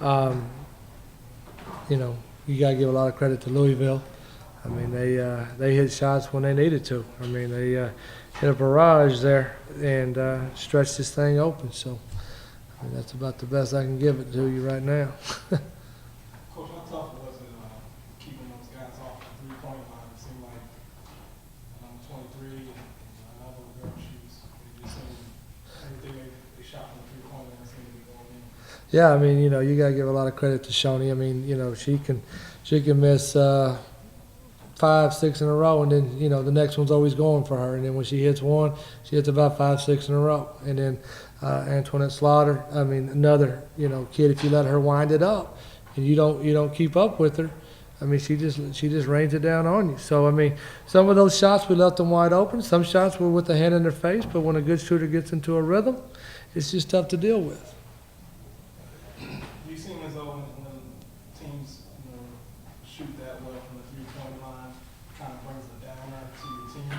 You know, you got to give a lot of credit to Louisville. I mean, they hit shots when they needed to. I mean, they hit a barrage there and stretched this thing open. So I mean, that's about the best I can give it to you right now. Coach, how tough was it keeping those guys off the three-point line? It seemed like 23 and another girl shoots. They just seemed everything they shot from the three-point line seemed to be going in. Yeah, I mean, you know, you got to give a lot of credit to Shoni. I mean, you know, she can miss 5, 6 in a row, and then, you know, the next one's always going for her. And then when she hits one, she hits about 5, 6 in a row. And then Antoinette Slaughter, I mean, another, you know, kid, if you let her wind it up and you don't keep up with her, I mean, she just rains it down on you. So, I mean, some of those shots we left them wide open. Some shots were with the hand in their face, but when a good shooter gets into a rhythm, it's just tough to deal with. Do you seem as though when teams, you know, shoot that well from the three-point line, kind of brings a downer to your team?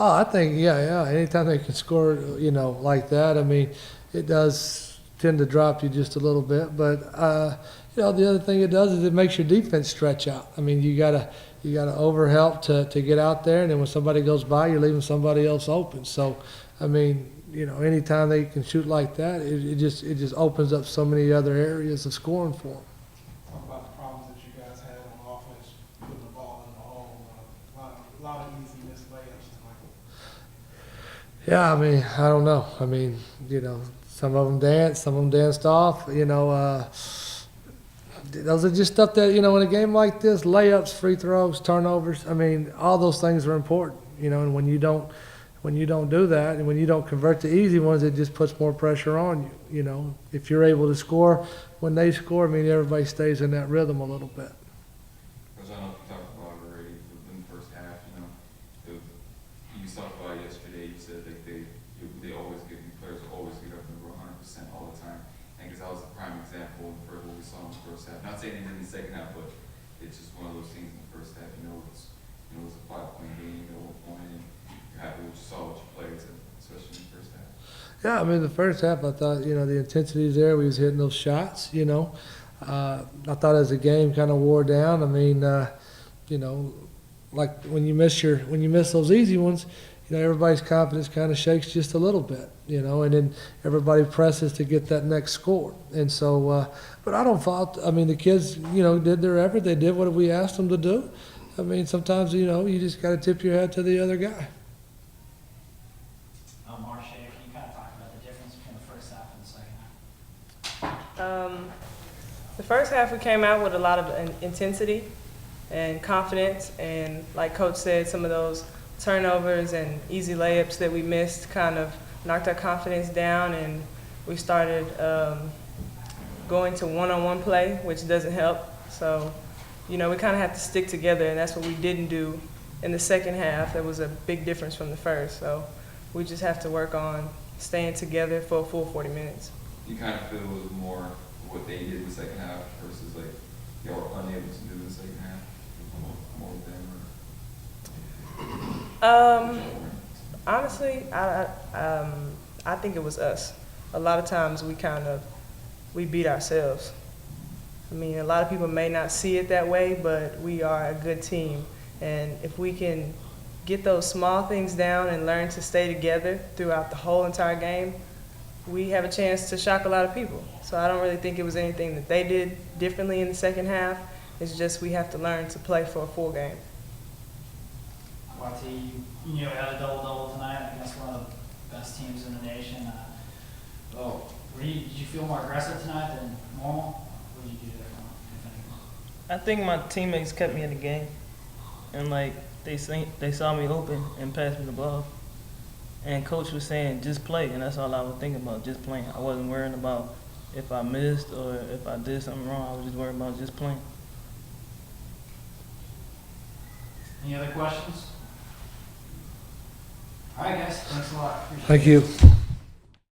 Oh, I think, yeah. Anytime they can score, you know, like that, I mean, it does tend to drop you just a little bit. But, you know, the other thing it does is it makes your defense stretch out. I mean, you gotta overhelp to get out there, and then when somebody goes by, you're leaving somebody else open. So, I mean, you know, anytime they can shoot like that, it just opens up so many other areas of scoring for them. Talk about the problems that you guys had on offense, putting the ball in the hole, a lot of easy missed layups tonight. Yeah, I mean, I don't know. I mean, you know, some of them danced, some of them danced off. You know, those are just stuff that, you know, in a game like this, layups, free throws, turnovers. I mean, all those things are important. You know, and when you don't do that, and when you don't convert the easy ones, it just puts more pressure on you. You know, if you're able to score when they score, I mean, everybody stays in that rhythm a little bit. Because I know you talked about it already in the first half. You know, you talked about it yesterday. You said that they always players will always get up and go 100% all the time. And because that was a prime example in what we saw in the first half. Not saying it in the second half, but it's just one of those things in the first half. You know, it was a 5-point game at one point, and you're happy with what you saw with your players, especially in the first half. Yeah, I mean, the first half, I thought, you know, the intensity was there. We was hitting those shots, you know. I thought as the game kind of wore down, I mean, you know, like when you miss those easy ones, you know, everybody's confidence kind of shakes just a little bit, you know, and then everybody presses to get that next score. And so, but I don't fault, I mean, the kids, you know, did their effort. They did what we asked them to do. I mean, sometimes, you know, you just got to tip your hat to the other guy. Marcia, can you kind of talk about the difference between the first half and the second half? The first half we came out with a lot of intensity and confidence, and like Coach said, some of those turnovers and easy layups that we missed kind of knocked our confidence down, and we started going to one-on-one play, which doesn't help. So, you know, we kind of have to stick together, and that's what we didn't do in the second half. That was a big difference from the first. So we just have to work on staying together for a full 40 minutes. You kind of feel it was more what they did in the second half versus like y'all were unable to do in the second half, more with them. Honestly, I think it was us. A lot of times we beat ourselves. I mean, a lot of people may not see it that way, but we are a good team. And if we can get those small things down and learn to stay together throughout the whole entire game, we have a chance to shock a lot of people. So I don't really think it was anything that they did differently in the second half. It's just we have to learn to play for a full game. YT, you know, had a double-double tonight. I think that's one of the best teams in the nation. Did you feel more aggressive tonight than normal? What did you do differently, if anything? I think my teammates kept me in the game, and like they saw me open and passed me the ball. And coach was saying, just play, and that's all I was thinking about, just playing. I wasn't worrying about if I missed or if I did something wrong. I was just worried about just playing. Any other questions? All right, guys. Thanks a lot. Thank you.